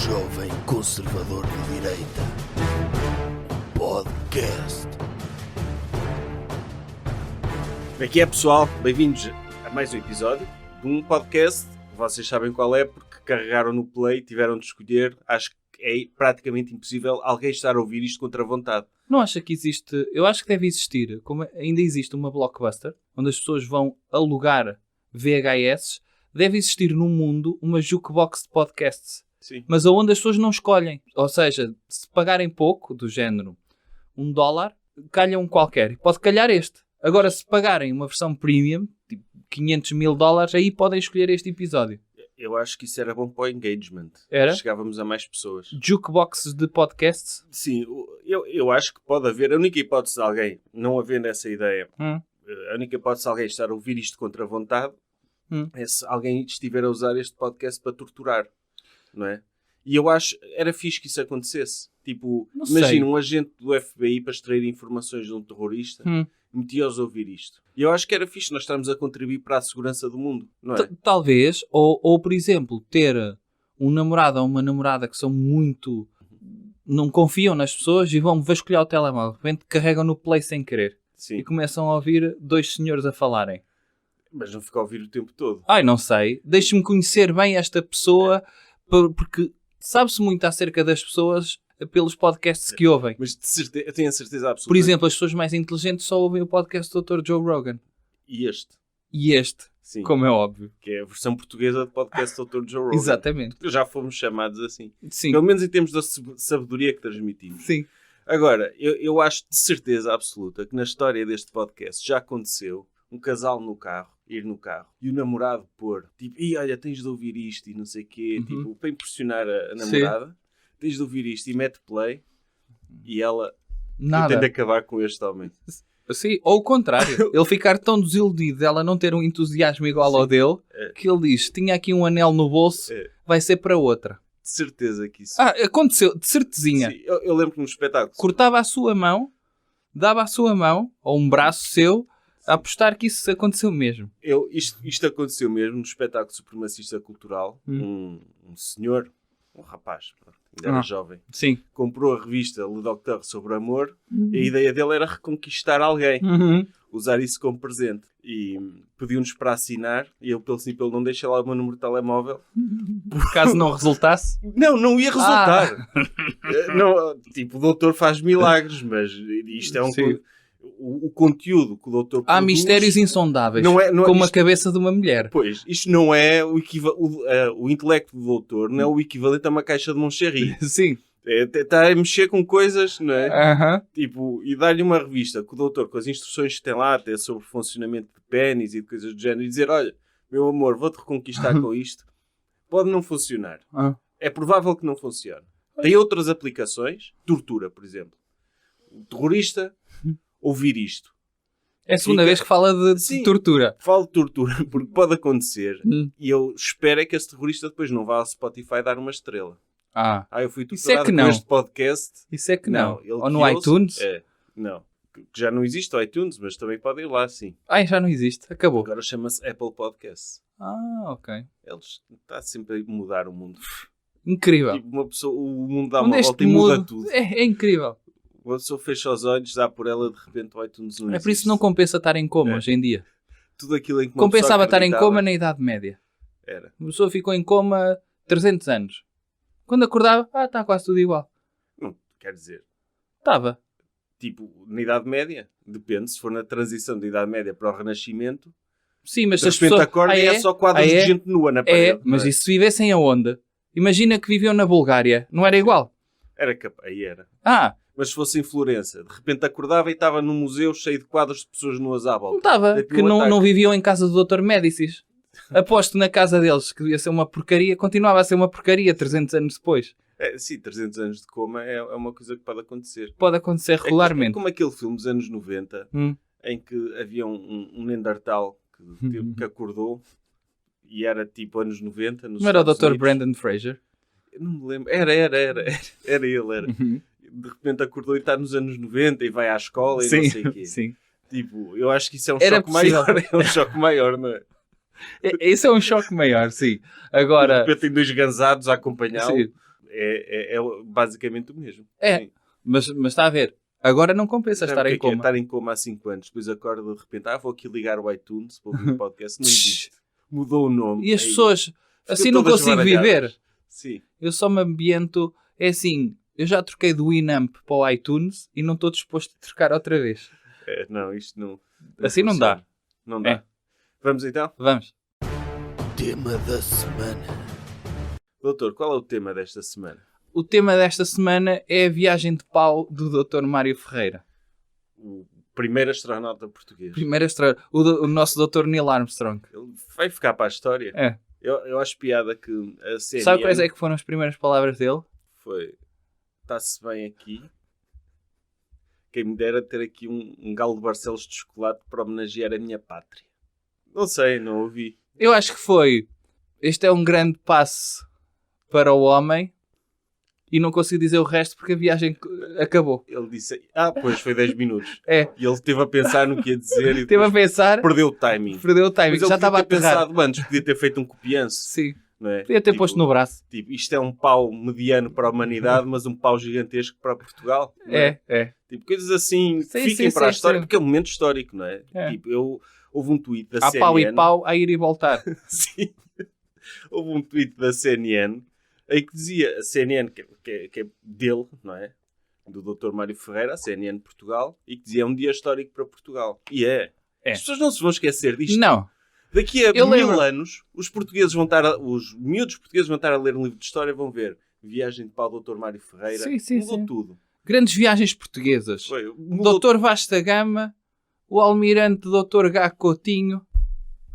jovem conservador de direita. Podcast. Como é que é, pessoal? Bem-vindos a mais um episódio de um podcast. Vocês sabem qual é, porque carregaram no play, tiveram de escolher. Acho que é praticamente impossível alguém estar a ouvir isto contra a vontade. Não acha que existe... Eu acho que deve existir, como ainda existe uma Blockbuster, onde as pessoas vão alugar VHS, deve existir no mundo uma jukebox de podcasts. Sim. Mas aonde as pessoas não escolhem. Ou seja, se pagarem pouco, do género $1, calha um qualquer. Pode calhar este. Agora, se pagarem uma versão premium, tipo $500.000, aí podem escolher este episódio. Eu acho que isso era bom para o engagement. Era? Chegávamos a mais pessoas. Jukeboxes de podcasts? Sim, eu acho que pode haver. A única hipótese de alguém não havendo essa ideia, a única hipótese de alguém estar a ouvir isto contra a vontade, é se alguém estiver a usar este podcast para torturar, não é? E eu acho, era fixe que isso acontecesse. Tipo, Não imagina sei. um agente do FBI para extrair informações de um terrorista, metia-os a ouvir isto. E eu acho que era fixe nós estarmos a contribuir para a segurança do mundo, não é? Talvez, ou por exemplo, ter um namorado ou uma namorada que são muito... não confiam nas pessoas e vão vasculhar o telemóvel. De repente carregam no play sem querer. Sim, E começam a ouvir dois senhores a falarem. mas não fica a ouvir o tempo todo. Ai, não sei. Deixe-me conhecer bem esta pessoa, porque sabe-se muito acerca das pessoas pelos podcasts que ouvem. Mas de certeza, eu tenho a certeza absoluta. Por exemplo, as pessoas mais inteligentes só ouvem o podcast do Dr. Joe Rogan. E este, E este, sim, como é óbvio. que é a versão portuguesa do podcast do Dr. Joe Rogan. Exatamente. Já fomos chamados assim. Sim. Pelo menos em termos da sabedoria que transmitimos. Sim. Agora, eu acho de certeza absoluta que na história deste podcast já aconteceu um casal no carro, ir no carro, e o namorado pôr, tipo, olha, tens de ouvir isto e não sei o quê, tipo, para impressionar a namorada, tens de ouvir isto e mete play, e ela Nada. pretende acabar com este homem. Sim, ou o contrário. Ele ficar tão desiludido dela não ter um entusiasmo igual ao dele, que ele diz, tinha aqui um anel no bolso, vai ser para outra. De certeza que isso... Aconteceu, de certezinha. Sim, eu lembro que no espetáculo... Cortava a sua mão, dava a sua mão, ou um braço seu, a apostar que isso aconteceu mesmo. Isto aconteceu mesmo no espetáculo supremacista cultural. Um senhor, um rapaz, ainda era jovem, Sim. comprou a revista Le Docteur sobre amor e a ideia dele era reconquistar alguém, usar isso como presente. E pediu-nos para assinar e eu, pelo simples, não deixei lá o meu número de telemóvel. Por caso não resultasse. Não ia resultar. Não, tipo, o doutor faz milagres, mas isto é um... Sim. O conteúdo que o doutor Há produz, mistérios insondáveis, não é como a isto- cabeça de uma mulher. Pois, isto não é o intelecto do doutor, não é o equivalente a uma caixa de Moncherry. Sim. Está a mexer com coisas, não é? Aham. Tipo, e dar-lhe uma revista que o doutor, com as instruções que tem lá, até sobre o funcionamento de pênis e de coisas do género, e dizer, olha, meu amor, vou-te reconquistar com isto, pode não funcionar. É provável que não funcione. Tem outras aplicações, tortura, por exemplo. O terrorista, ouvir isto. É a segunda Fica- vez que fala de Sim. tortura. Falo de tortura, porque pode acontecer, e eu espero é que esse terrorista depois não vá ao Spotify dar uma estrela. Eu fui Isso é torturado que com não. este podcast. Isso é que não. ele Ou no que ouça- iTunes? Não. Que já não existe o iTunes, mas também pode ir lá, sim. Já não existe. Acabou. Agora chama-se Apple Podcasts. Ok. Eles está sempre a mudar o mundo. Incrível. Tipo, uma pessoa, o mundo dá Onde uma este volta e muda mundo- tudo. É incrível. Uma pessoa fecha os olhos, dá por ela, de repente o iTunes não É por isso existe. que não compensa estar em coma hoje em dia. Tudo aquilo em que uma Compensava pessoa estar em acreditava coma na Idade Média. Era. Uma pessoa ficou em coma 300 anos. Quando acordava, está quase tudo igual. Não, quer dizer, Estava. tipo, na Idade Média, depende, se for na transição da Idade Média para o Renascimento, Sim, mas de se as repente pessoas... acorda e é só quadros de gente nua na parede. Mas não é? e se vivessem aonde? Imagina que viviam na Bulgária. Não era igual? Era capaz, aí era. Mas se fosse em Florença, de repente acordava e estava num museu cheio de quadros de pessoas nuas à Não volta. estava. Dei-te Que um não ataque. viviam em casa do Dr. Médicis. Aposto na casa deles que devia ser uma porcaria. Continuava a ser uma porcaria 300 anos depois. Sim, 300 anos de coma é uma coisa que pode acontecer. Pode acontecer É regularmente. como aquele filme dos anos 90, em que havia um Neandertal que acordou e era tipo anos 90. Nos Não era o Estados Dr. Unidos. Brandon Fraser? Eu não me lembro. Era ele. De repente acordou e está nos anos 90 e vai à escola e não sei o quê. Sim. Tipo, eu acho que isso é um Era choque possível. maior. É um choque maior, não é? Esse é um choque maior, sim. Agora, De repente tem dois gansados a acompanhá-lo. sim. é basicamente o mesmo. É. Sim. Mas está a ver. Agora não compensa Sabe estar o que em é que é coma. estar em coma há 5 anos? Depois acorda de repente, vou aqui ligar o iTunes para ouvir o podcast. Não existe. Mudou o nome. E as Aí, pessoas, ficam assim não todas consigo baralhadas. viver. Sim. Eu só me ambiento. É assim, eu já troquei do Winamp para o iTunes e não estou disposto a trocar outra vez. Não, isto não. Assim não funciona. dá. Não dá. É. Vamos então? Vamos. Tema da semana. Doutor, qual é o tema desta semana? O tema desta semana é a viagem de pau do Dr. Mário Ferreira. O primeiro astronauta português. Primeira estreia. O nosso Dr. Neil Armstrong. Ele vai ficar para a história. É. Eu acho piada que a CNN Sabe quais é que foram as primeiras palavras dele? foi: está-se bem aqui. Quem me dera ter aqui um galo de Barcelos de chocolate para homenagear a minha pátria. Não sei, não ouvi. Eu acho que foi. Este é um grande passo para o homem. E não consigo dizer o resto porque a viagem acabou. Ele disse: pois foi 10 minutos. É. E ele esteve a pensar no que ia dizer e Esteve a depois pensar, perdeu o timing. perdeu o timing. Mas ele Já estava a podia ter aterrar. pensado antes, podia ter feito um copianço. Sim. Não é? Podia ter Tipo, posto no braço. Tipo, isto é um pau mediano para a humanidade, mas um pau gigantesco para Portugal. Não é? É. Tipo, coisas assim que Sim, fiquem sim, para a sim, história, sim. porque é um momento histórico, não é? É. Tipo, houve um tweet da Há CNN. pau e pau, a ir e voltar. Sim. Houve um tweet da CNN aí que dizia, a CNN, que é dele, não é? Do Dr. Mário Ferreira, a CNN Portugal, e que dizia: é um dia histórico para Portugal. E é. É. As pessoas não se vão esquecer disto. Não. Daqui a Eu 1000 lembro. anos, os miúdos portugueses vão estar a ler um livro de história e vão ver Viagem de Pau do Dr. Mário Ferreira. Sim, Mudou sim. tudo. Grandes viagens portuguesas. Foi, mudou Dr. Vasta da Gama, o almirante Dr. Gá Coutinho,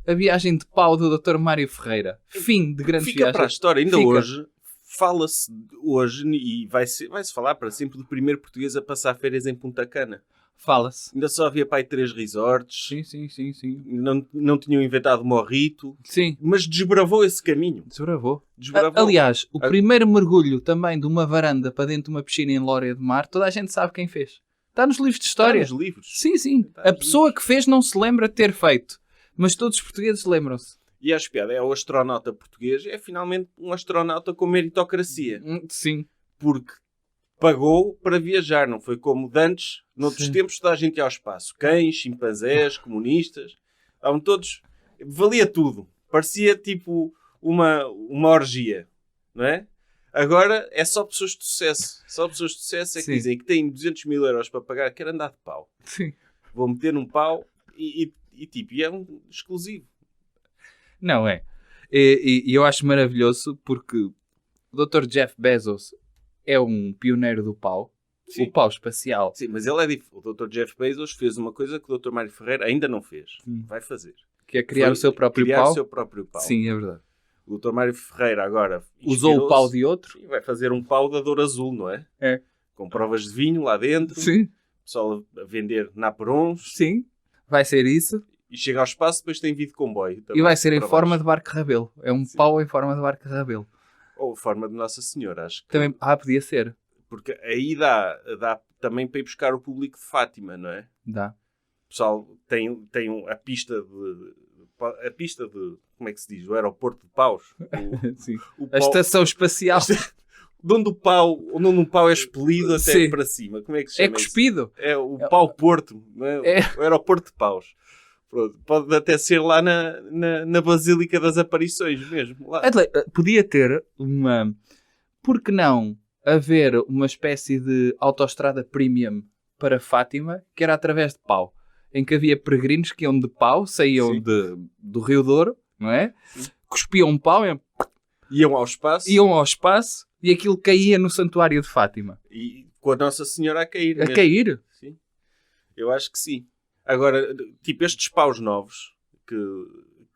a viagem de pau do Dr. Mário Ferreira. Fim de grandes Fica viagens. para a história. Ainda Fica. hoje, fala-se hoje, e vai-se falar para sempre, do primeiro português a passar férias em Punta Cana. Fala-se. Ainda só havia para aí 3 resorts. Sim. Não tinham inventado Morrito. Sim. Mas desbravou esse caminho. Desbravou. Desbravou. Aliás, o primeiro mergulho também de uma varanda para dentro de uma piscina em Lória de Mar, toda a gente sabe quem fez. Está nos livros de história. Está nos livros. Sim. Está A nos pessoa que fez não se lembra de ter feito. Mas todos os portugueses lembram-se. E acho piada, o astronauta português é finalmente um astronauta com meritocracia. Sim. Porque pagou para viajar, não foi como de antes, noutros Sim. tempos, toda a gente ia ao espaço. Cães, chimpanzés, comunistas, estavam todos... Valia tudo. Parecia tipo uma orgia, não é? Agora é só pessoas de sucesso. Só pessoas de sucesso é que Sim. dizem que têm 200 mil euros para pagar, quero andar de pau. Sim. Vou meter num pau e é um exclusivo. Não é. E eu acho maravilhoso porque o Dr. Jeff Bezos é um pioneiro do pau. Sim. O pau espacial. Sim, mas ele é diferente. O Dr. Jeff Bezos fez uma coisa que o Dr. Mário Ferreira ainda não fez. Vai fazer. Que é criar Foi o seu próprio criar pau. o seu próprio pau. Sim, é verdade. O Dr. Mário Ferreira agora Usou o pau de outro. e vai fazer um pau da dor azul, não é? É. Com provas de vinho lá dentro. Sim. Pessoal a vender naperons. Sim. Vai ser isso. E chega ao espaço, depois tem vídeo de comboio. E vai ser em para forma baixo. de barco rabelo. É um Sim. pau em forma de barco rabelo. Ou forma de Nossa Senhora, acho que. Também, podia ser. Porque aí dá também para ir buscar o público de Fátima, não é? Dá. O pessoal tem a pista de... Como é que se diz? O aeroporto de Paus. Sim. O A pau- estação espacial de onde um pau é expelido até Sim. para cima. Como é que se é chama isso? cuspido. É o pau-porto, não é? É. O aeroporto de Paus. Pronto. Pode até ser lá na Basílica das Aparições mesmo. Lá. Podia ter uma... Por que não haver uma espécie de autoestrada premium para Fátima, que era através de pau, em que havia peregrinos que iam de pau, saíam Sim. do Rio Douro, não é? Cuspiam um pau, Iam ao espaço iam ao espaço e aquilo caía no santuário de Fátima. e com a Nossa Senhora a cair. A mesmo. cair? Sim. Eu acho que sim. Agora, tipo, estes paus novos que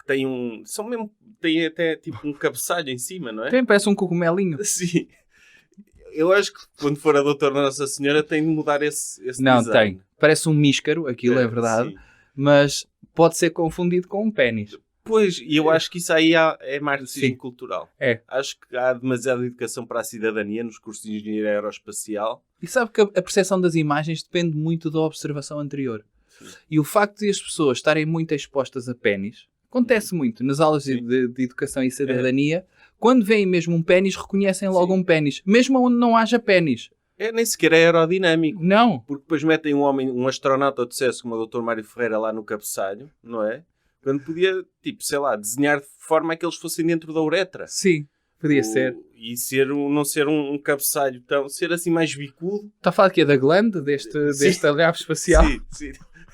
têm têm até tipo um cabeçalho em cima, não é? Também parece um cogumelinho. Sim. Eu acho que quando for a doutora Nossa Senhora tem de mudar esse Não, design. tem. Parece um míscaro, aquilo é verdade. Sim. Mas pode ser confundido com um pénis. Pois, e eu acho que isso aí é marxismo Sim. cultural. É. Acho que há demasiada educação para a cidadania nos cursos de engenharia aeroespacial. E sabe que a percepção das imagens depende muito da observação anterior. Sim. E o facto de as pessoas estarem muito expostas a pénis Acontece muito nas aulas de educação e cidadania. Quando veem mesmo um pénis, reconhecem logo um pénis. Mesmo onde não haja pénis. Nem sequer é aerodinâmico. Não. Porque depois metem um astronauta de sucesso como o Dr. Mário Ferreira lá no cabeçalho, não é? Quando podia, tipo, sei lá, desenhar de forma a que eles fossem dentro da uretra. Sim, podia ser. E não ser um cabeçalho tão... Ser assim mais bicudo. Está a falar aqui da glande, desta nave espacial? Sim.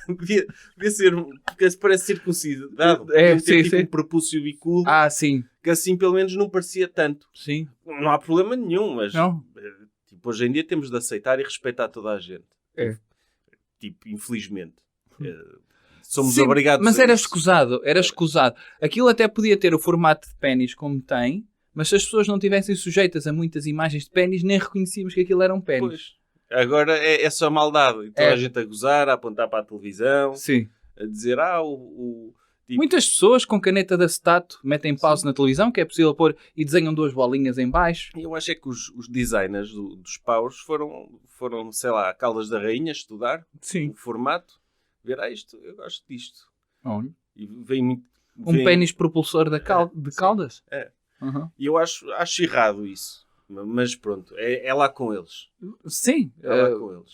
Devia ser... Porque parece circuncidado. Sim. Um prepúcio bicudo. Sim. Que assim pelo menos não parecia tanto. Sim. Não há problema nenhum, mas... Não. Tipo, hoje em dia temos de aceitar e respeitar toda a gente. Tipo, infelizmente. Somos obrigados mas a era isso. escusado. Aquilo até podia ter o formato de pénis como tem, mas se as pessoas não tivessem sujeitas a muitas imagens de pénis, nem reconhecíamos que aquilo era um pénis. Pois. Agora é só maldade. Então a gente a gozar, a apontar para a televisão, Sim. a dizer, tipo... Muitas pessoas com caneta de acetato metem pause na televisão, que é possível pôr, e desenham 2 bolinhas em baixo. Eu acho que os designers dos paus foram, sei lá, a Caldas da Rainha estudar o formato. Ver, isto, eu gosto disto. Olha. E vem muito... Um pénis propulsor de Caldas? Uhum. E eu acho errado isso. Mas pronto, é lá com eles. Sim. É lá com eles.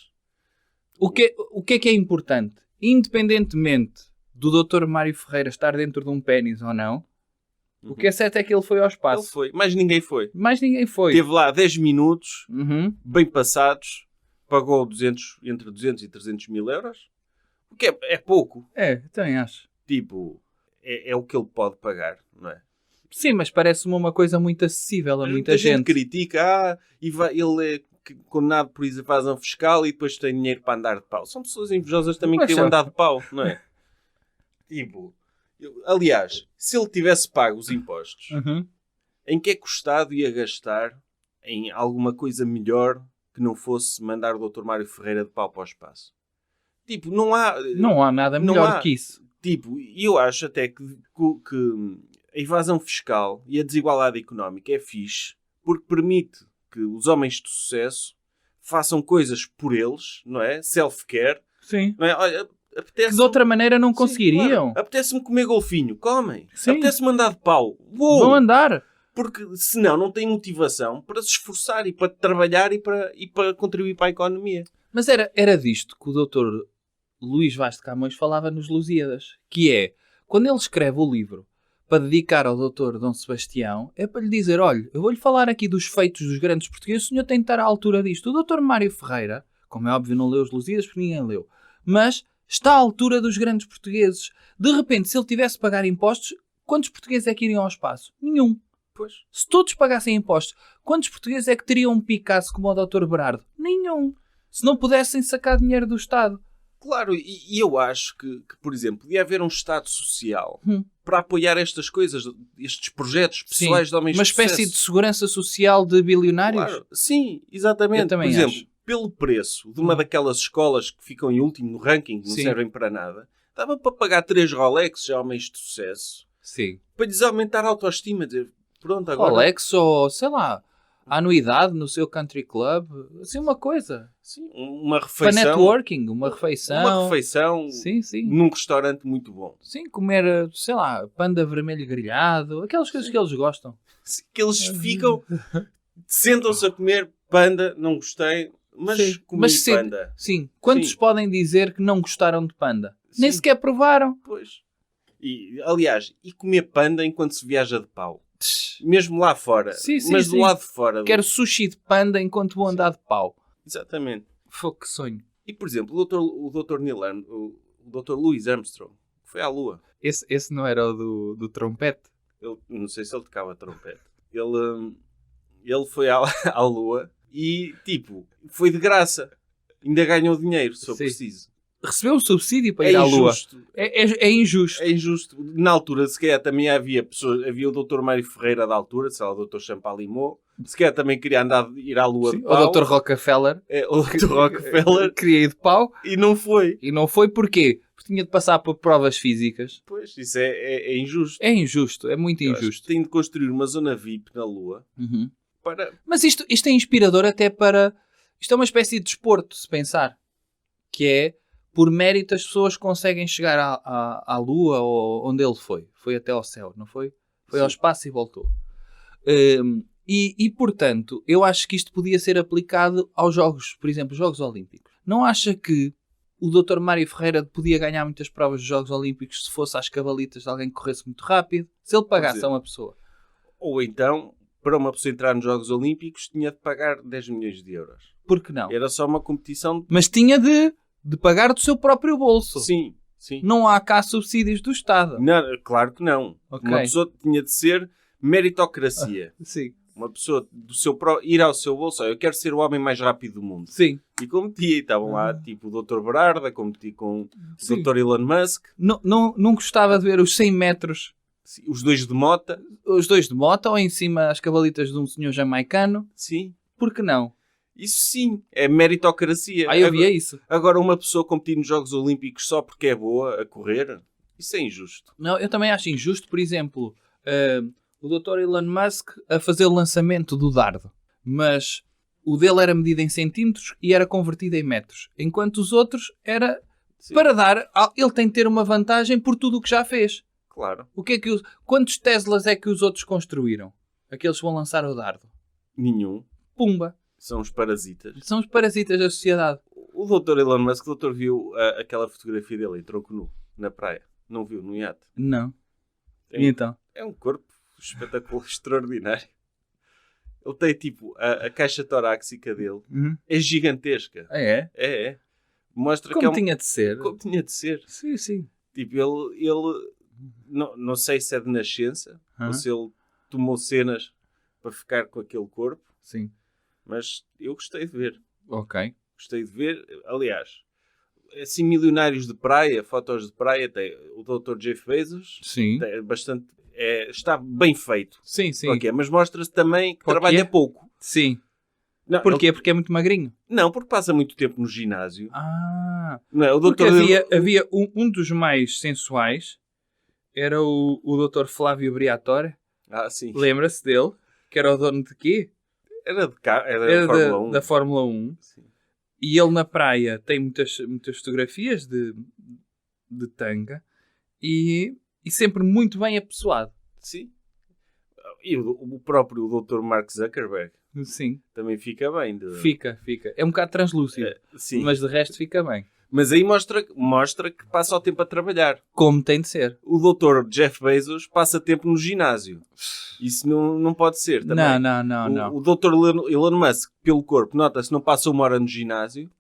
O que é importante? Independentemente do Dr. Mário Ferreira estar dentro de um pénis ou não, o que é certo é que ele foi ao espaço. Ele foi. Mais ninguém foi. Teve lá 10 minutos, bem passados, pagou entre 200 e 300 mil euros. O que é pouco. Também acho. Tipo, é o que ele pode pagar, não é? Sim, mas parece-me uma coisa muito acessível a muita gente. Critica, ele é condenado por evasão fiscal e depois tem dinheiro para andar de pau. São pessoas invejosas também que têm andado de pau, não é? Tipo, aliás, se ele tivesse pago os impostos, em que é que o Estado ia gastar em alguma coisa melhor que não fosse mandar o Dr. Mário Ferreira de pau para o espaço? Tipo, não há nada melhor que isso. Tipo, eu acho até que a evasão fiscal e a desigualdade económica é fixe porque permite que os homens de sucesso façam coisas por eles, não é? Self-care. Sim. Não é? Olha, que de outra maneira não conseguiriam. Claro. Apetece-me comer golfinho. Comem. Sim. Apetece-me andar de pau. Vão andar. Porque senão não têm motivação para se esforçar e para trabalhar e para contribuir para a economia. Mas era disto que o Dr. Luís Vaz de Camões falava nos Lusíadas. Que é, quando ele escreve o livro para dedicar ao Dr. Dom Sebastião, é para lhe dizer, olha, eu vou-lhe falar aqui dos feitos dos grandes portugueses, o senhor tem de estar à altura disto. O Dr. Mário Ferreira, como é óbvio, não leu os Lusíadas porque ninguém leu, mas está à altura dos grandes portugueses. De repente, se ele tivesse de pagar impostos, quantos portugueses é que iriam ao espaço? Nenhum. Pois. Se todos pagassem impostos, quantos portugueses é que teriam um Picasso como o Dr. Berardo? Nenhum. Se não pudessem sacar dinheiro do Estado. Claro, e eu acho que, por exemplo, podia haver um Estado social para apoiar estas coisas, estes projetos pessoais de homens de sucesso. Uma espécie de segurança social de bilionários? Claro. Sim, exatamente. Por exemplo, pelo preço de uma daquelas escolas que ficam em último no ranking, que não servem para nada, dava para pagar 3 Rolex a homens de sucesso. Sim. Para lhes aumentar a autoestima, dizer, pronto, agora... Rolex ou, sei lá, a anuidade no seu country club, assim uma coisa. Sim, uma refeição. Para networking, uma refeição. Uma refeição sim. Num restaurante muito bom. Sim, comer, sei lá, panda vermelho grelhado, aquelas coisas que eles gostam. Sim, que eles ficam, sentam-se a comer panda, não gostei, mas comi panda. Sim, quantos podem dizer que não gostaram de panda? Sim. Nem sequer provaram. Pois. E, aliás, comer panda enquanto se viaja de pau. Mesmo lá fora. Mas do lado de fora. Quero sushi de panda enquanto vou andar de pau. Exatamente. Foi que sonho. E, por exemplo, o Dr. Neil Armstrong, o Dr. Louis Armstrong, que foi à Lua. Esse não era o do trompete? Não sei se ele tocava trompete. Ele foi à Lua e, tipo, foi de graça. Ainda ganhou dinheiro, se eu preciso. Recebeu um subsídio para ir à Lua. É injusto. É injusto. Na altura, se calhar, também havia pessoas... Havia o Dr. Mário Ferreira da altura, sei lá, o Dr. Champalimau. Se calhar também queria ir à Lua de pau. O Dr. Rockefeller. O Dr. Rockefeller. Queria ir de pau. E não foi. E não foi porquê? Porque tinha de passar por provas físicas. Pois, isso é injusto. É injusto. É muito injusto. Tem de construir uma zona VIP na Lua para... Mas isto é inspirador até para... Isto é uma espécie de desporto, se pensar. Que é... por mérito as pessoas conseguem chegar à Lua ou onde ele foi. Foi até ao céu, não foi? Foi ao espaço e voltou. Portanto, eu acho que isto podia ser aplicado aos Jogos, por exemplo, Jogos Olímpicos. Não acha que o Dr. Mário Ferreira podia ganhar muitas provas dos Jogos Olímpicos se fosse às cavalitas de alguém que corresse muito rápido? Se ele pagasse a uma pessoa. Ou então, para uma pessoa entrar nos Jogos Olímpicos, tinha de pagar 10 milhões de euros. Por que não? Era só uma competição... Mas tinha de pagar do seu próprio bolso. Sim, sim. Não há cá subsídios do Estado. Não, claro que não. Ok. Uma pessoa tinha de ser meritocracia. Sim. Uma pessoa ir ao seu bolso, eu quero ser o homem mais rápido do mundo. Sim. E competia, e estavam lá tipo o Dr. Berarda, competi com o Sim. Dr. Elon Musk, Não gostava de ver os 100 metros, os dois de mota. os dois de moto, ou em cima as cavalitas de um senhor jamaicano. Sim, Por que não? isso sim, é meritocracia. Eu via isso. Agora, uma pessoa competir nos Jogos Olímpicos só porque é boa a correr, isso é injusto. Não, eu também acho injusto, por exemplo, o Dr. Elon Musk a fazer o lançamento do dardo. Mas o dele era medido em centímetros e era convertido em metros. Enquanto os outros era Sim. para dar... Ele tem de ter uma vantagem por tudo o que já fez. Claro. Quantos Teslas é que os outros construíram? Aqueles que vão lançar o dardo. Nenhum. Pumba. São os parasitas. São os parasitas da sociedade. O Dr. Elon Musk, o doutor viu aquela fotografia dele em tronco nu, na praia. Não viu, no iate. Não. É E então? É um corpo espetacular, extraordinário. Ele tem tipo, a caixa torácica dele é gigantesca. É? É. Mostra Como que é tinha de ser. Como tinha de ser. Sim, sim. Tipo, ele não sei se é de nascença ou se ele tomou cenas para ficar com aquele corpo, Sim. mas eu gostei de ver. Ok. Gostei de ver. Aliás, assim, milionários de praia, fotos de praia, tem o Dr. Jeff Bezos. Sim. Tem bastante, está bem feito. Sim, sim. Okay, mas mostra-se também que Porquê? trabalha pouco. Sim. Não, Porquê? Porque é muito magrinho. Não, porque passa muito tempo no ginásio. Não é? O Porque doutor havia um dos mais sensuais, era o Dr. Flávio Briatore. Sim. Lembra-se dele? Que era o dono de quê? Era de cá, era Era da Fórmula 1. da Fórmula 1. Sim. E ele na praia tem muitas fotografias de tanga e sempre muito bem apessoado. Sim. E o próprio Dr. Mark Zuckerberg Sim. também fica bem. Fica. É um bocado translúcido. Sim. Mas de resto fica bem. Mas aí mostra que passa o tempo a trabalhar. Como tem de ser. O Dr. Jeff Bezos passa tempo no ginásio. Isso não pode ser também. Não. O Dr. Elon Musk, pelo corpo, nota-se, não passa 1 hora no ginásio,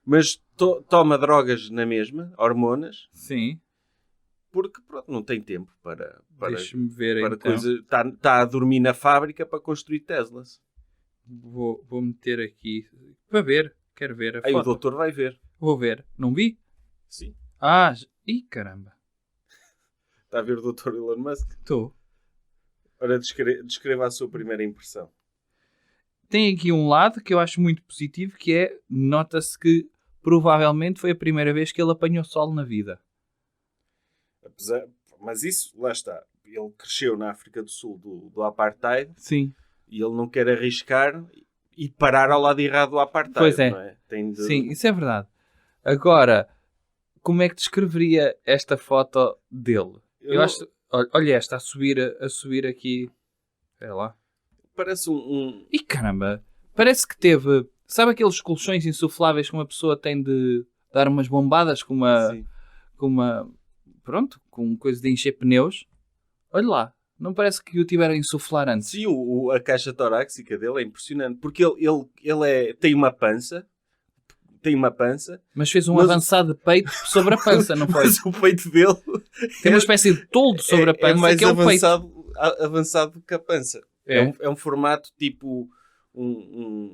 mas toma drogas na mesma, hormonas, Sim. porque pronto, não tem tempo para Deixa-me ver para então. coisa. Está a dormir na fábrica para construir Teslas. Vou meter aqui para ver. Quero ver a Aí o foto. doutor vai ver. Vou ver. Não vi? Sim. Ih, caramba. Está a ver o Dr. Elon Musk? Estou. Ora, descreva a sua primeira impressão. Tem aqui um lado que eu acho muito positivo, que é, nota-se que provavelmente foi a primeira vez que ele apanhou sol na vida. Mas isso, lá está. Ele cresceu na África do Sul do Apartheid. Sim. E ele não quer arriscar e parar ao lado errado do Apartheid. Pois é. Não é? Sim, isso é verdade. Agora, como é que descreveria esta foto dele? Eu acho... Olha esta, a subir aqui. Espera lá. Parece Ih, caramba. Parece que teve... Sabe aqueles colchões insufláveis que uma pessoa tem de dar umas bombadas com uma... Pronto, com coisa de encher pneus? Olha lá. Não parece que o tiveram a insuflar antes? Sim, a caixa torácica dele é impressionante. Porque ele tem uma pança. Mas fez um avançado de peito sobre a pança, não foi? Mas o peito dele... Tem uma espécie de toldo sobre a pança, é mais que é o peito. avançado que a pança. É um formato tipo...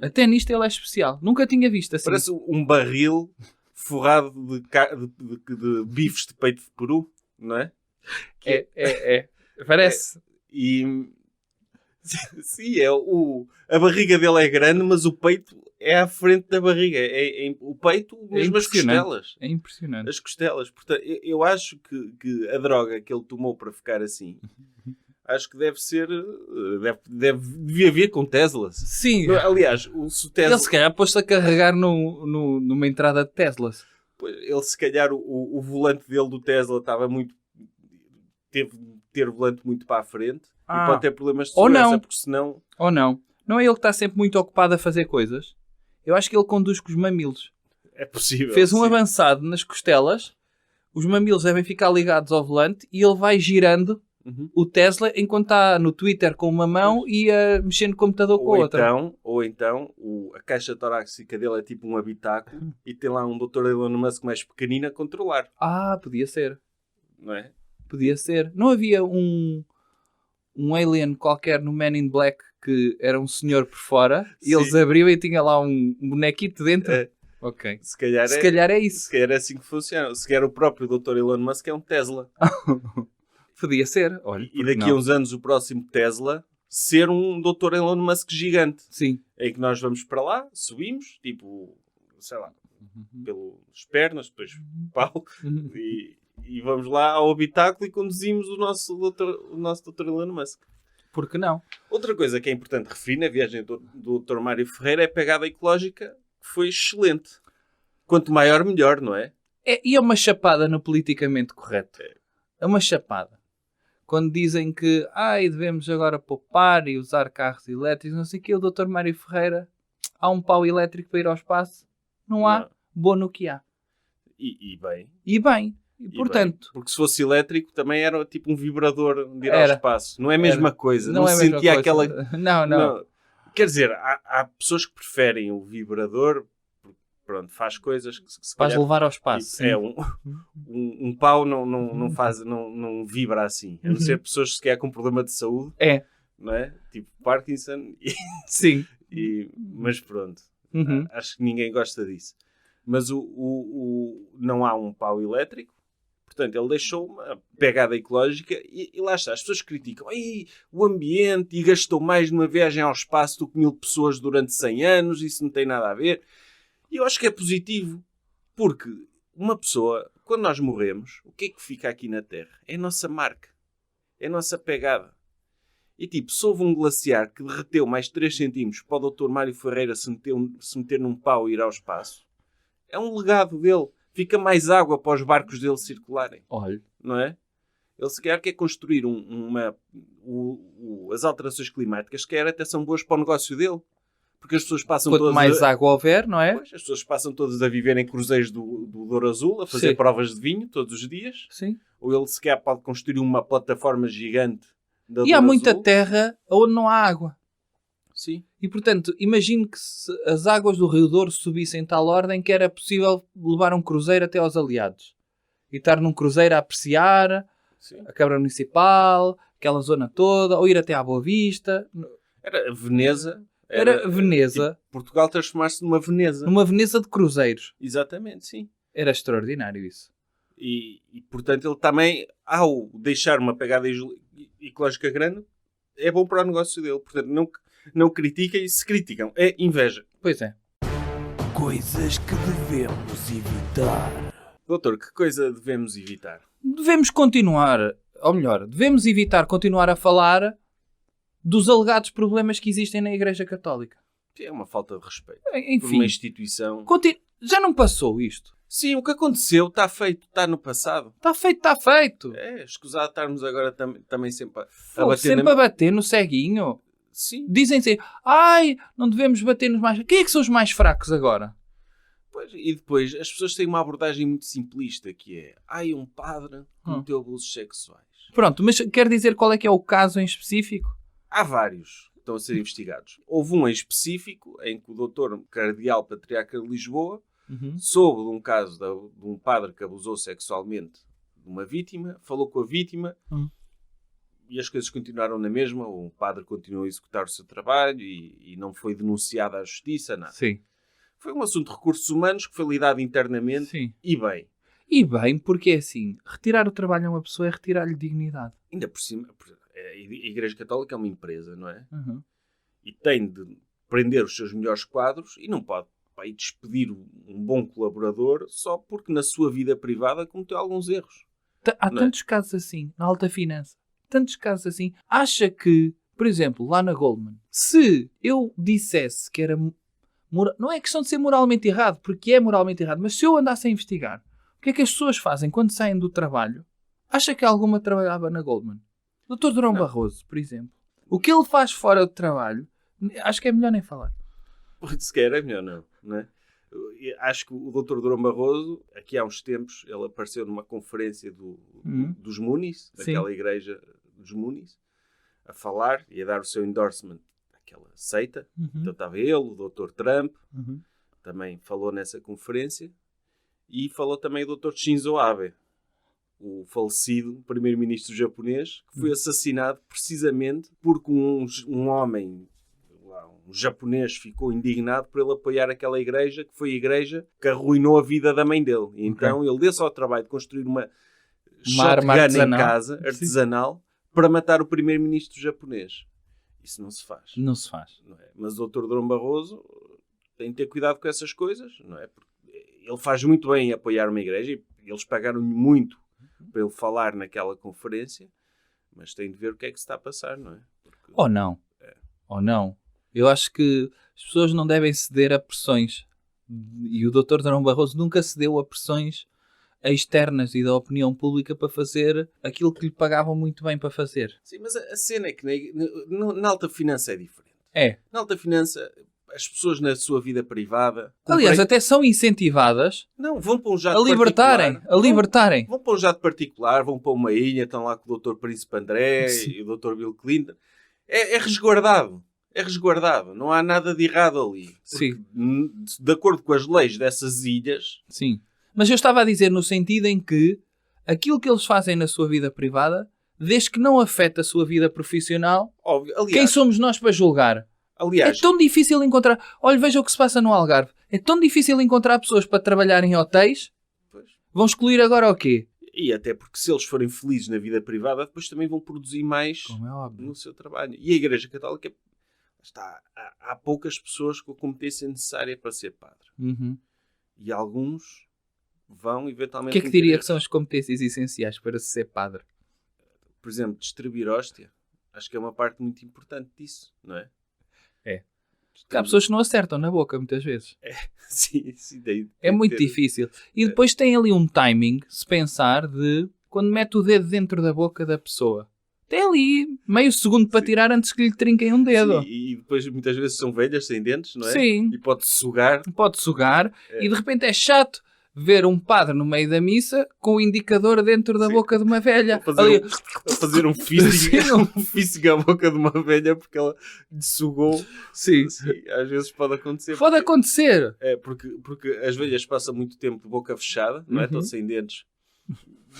Até nisto ele é especial. Nunca tinha visto assim. Parece um barril forrado de bifes de peito de peru, não é? Parece. Sim, a barriga dele é grande, mas o peito é à frente da barriga. O peito, mesmo as costelas. É impressionante. As costelas. Portanto, eu acho que a droga que ele tomou para ficar assim, acho que deve ser... devia vir com Teslas. Sim. Aliás, se o Tesla... Ele se calhar pôs-se a carregar numa entrada de Teslas. Pois, ele, se calhar, o volante dele do Tesla estava muito... Teve de ter o volante muito para a frente e pode ter problemas de Ou segurança, não. porque senão... Ou não. Não é ele que está sempre muito ocupado a fazer coisas? Eu acho que ele conduz com os mamilos. É possível. Fez um sim. avançado nas costelas, os mamilos devem ficar ligados ao volante e ele vai girando o Tesla enquanto está no Twitter com uma mão e a mexer no computador com a outra. Ou então a caixa torácica dele é tipo um habitáculo e tem lá um Dr. Elon Musk mais pequenino a controlar. Podia ser. Não é? Podia ser. Não havia um alien qualquer no Man in Black que era um senhor por fora e eles abriam e tinha lá um bonequito dentro? Ok. Se calhar é isso. Se calhar é assim que funciona. Se calhar o próprio Dr. Elon Musk é um Tesla. Podia ser. Olha, E daqui a uns anos o próximo Tesla ser um Dr. Elon Musk gigante. Sim. Em que nós vamos para lá, subimos, tipo, sei lá, pelas pernas, depois pau, e vamos lá ao habitáculo e conduzimos o nosso Dr. Elon Musk. Por que não? Outra coisa que é importante referir na viagem do Dr. Mário Ferreira é a pegada ecológica, que foi excelente. Quanto maior, melhor, não é? E é uma chapada no politicamente correto. É uma chapada. Quando dizem que devemos agora poupar e usar carros elétricos, não sei o que, o Dr. Mário Ferreira, há um pau elétrico para ir ao espaço? Não há. Bom no que há. E bem. E bem. E portanto... Bem, porque se fosse elétrico também era tipo um vibrador de ir ao espaço. Não é a mesma coisa. Não é sentia mesma aquela... coisa. Não. Quer dizer, há pessoas que preferem o vibrador, porque, pronto, faz coisas que se faz calhar, levar ao espaço. tipo, um pau não vibra assim. A não ser pessoas que com problema de saúde. Não é? Tipo Parkinson. Sim. Mas pronto. Acho que ninguém gosta disso. Mas não há um pau elétrico. Portanto, ele deixou uma pegada ecológica e lá está. As pessoas criticam o ambiente e gastou mais numa viagem ao espaço do que 1000 pessoas durante 100 anos. Isso não tem nada a ver. E eu acho que é positivo. Porque uma pessoa, quando nós morremos, o que é que fica aqui na Terra? É a nossa marca. É a nossa pegada. E tipo, se houve um glaciar que derreteu mais 3 centímetros para o Dr. Mário Ferreira se meter num pau e ir ao espaço, é um legado dele. Fica mais água para os barcos dele circularem. Olha. Não é? Ele se calhar quer construir as alterações climáticas, que até são boas para o negócio dele. Porque as pessoas passam Quanto mais água houver, não é? Pois, as pessoas passam todas a viver em cruzeiros do Douro Azul, a fazer provas de vinho todos os dias. Sim. Ou ele se calhar pode construir uma plataforma gigante da E Douro há muita Azul. terra onde não há água. Sim. E, portanto, imagino que se as águas do Rio Douro subissem em tal ordem que era possível levar um cruzeiro até aos aliados. E estar num cruzeiro a apreciar a Câmara Municipal, aquela zona toda, ou ir até à Boa Vista. Era Veneza. Era Veneza. Tipo, Portugal transformar-se numa Veneza. Numa Veneza de cruzeiros. Exatamente, sim. Era extraordinário isso. E portanto, ele também, ao deixar uma pegada ecológica grande, é bom para o negócio dele. Portanto, não critiquem, e se criticam, é inveja. Pois é. Coisas que devemos evitar. Doutor, que coisa devemos evitar? Devemos continuar, ou melhor, devemos evitar continuar a falar dos alegados problemas que existem na Igreja Católica. É uma falta de respeito. Enfim, por uma instituição. Já não passou isto. Sim, o que aconteceu está feito, está no passado. Está feito, está feito. É, escusado estarmos agora também sempre a bater sempre a bater no ceguinho. Sim. Dizem assim, não devemos bater nos mais... Quem é que são os mais fracos agora? Pois, e depois, as pessoas têm uma abordagem muito simplista, que é, um padre cometeu abusos sexuais. Pronto, mas quer dizer qual é que é o caso em específico? Há vários que estão a ser investigados. Houve um em específico, em que o doutor Cardeal Patriarca de Lisboa soube de um caso de um padre que abusou sexualmente de uma vítima, falou com a vítima e as coisas continuaram na mesma. O padre continuou a executar o seu trabalho e não foi denunciado à justiça, nada. Sim. Foi um assunto de recursos humanos que foi lidado internamente. Sim. E bem. E bem, porque é assim, retirar o trabalho a uma pessoa é retirar-lhe dignidade. Ainda por cima, a Igreja Católica é uma empresa, não é? E tem de prender os seus melhores quadros e não pode despedir um bom colaborador só porque na sua vida privada cometeu alguns erros. Há tantos casos assim, na alta finança. Tantos casos assim. Acha que, por exemplo, lá na Goldman, se eu dissesse que era Não é questão de ser moralmente errado, porque é moralmente errado, mas se eu andasse a investigar, o que é que as pessoas fazem quando saem do trabalho? Acha que alguma trabalhava na Goldman? Dr. Durão Barroso, por exemplo. O que ele faz fora do trabalho, acho que é melhor nem falar. Sequer é melhor não é? Acho que o Dr. Durão Barroso, aqui há uns tempos, ele apareceu numa conferência dos Munis, daquela igreja dos Munis, a falar e a dar o seu endorsement àquela seita. Então estava ele, o Dr. Trump, também falou nessa conferência, e falou também o Dr. Shinzo Abe, o falecido primeiro-ministro japonês, que foi assassinado precisamente porque um homem, um japonês, ficou indignado por ele apoiar aquela igreja, que foi a igreja que arruinou a vida da mãe dele. E então ele deu-se ao trabalho de construir uma shotgun em casa, artesanal, para matar o primeiro-ministro japonês. Isso não se faz. Não se faz. Não é? Mas o Dr. Durão Barroso tem de ter cuidado com essas coisas, não é? Porque ele faz muito bem em apoiar uma igreja e eles pagaram-lhe muito para ele falar naquela conferência, mas tem de ver o que é que se está a passar, não é? Porque... Ou não. Ou não. Eu acho que as pessoas não devem ceder a pressões. E o Dr. Durão Barroso nunca cedeu a pressões externas e da opinião pública para fazer aquilo que lhe pagavam muito bem para fazer. Sim, mas a cena é que na alta finança é diferente. É. Na alta finança, as pessoas na sua vida privada... Aliás, até são incentivadas vão para um jato a libertarem. Vão para um jato particular, vão para uma ilha, estão lá com o Dr. Príncipe André e o Dr. Bill Clinton. É resguardado. É resguardado. Não há nada de errado ali. Sim. De acordo com as leis dessas ilhas... Sim. Mas eu estava a dizer no sentido em que aquilo que eles fazem na sua vida privada, desde que não afeta a sua vida profissional, óbvio. Aliás, quem somos nós para julgar? Aliás, é tão difícil encontrar... Olha, veja o que se passa no Algarve. É tão difícil encontrar pessoas para trabalhar em hotéis. Pois. Vão excluir agora o quê? E até porque se eles forem felizes na vida privada, depois também vão produzir mais no seu trabalho. E a Igreja Católica... Há poucas pessoas com a competência necessária para ser padre. E alguns vão eventualmente... O que é que diria que são as competências essenciais para se ser padre? Por exemplo, distribuir hóstia. Acho que é uma parte muito importante disso, não é? É. Há pessoas que não acertam na boca muitas vezes. Sim, é muito difícil. E depois tem ali um timing, se pensar, de quando mete o dedo dentro da boca da pessoa. Tem ali meio segundo para tirar antes que lhe trinquem um dedo. Sim, e depois muitas vezes são velhas sem dentes, não é? Sim. E pode sugar. E de repente é chato ver um padre no meio da missa com o indicador dentro da boca de uma velha. A fazer um físico à boca de uma velha porque ela lhe sugou. Sim. Às vezes pode acontecer. Pode acontecer. É, porque as velhas passam muito tempo de boca fechada, não é? Estão sem dentes.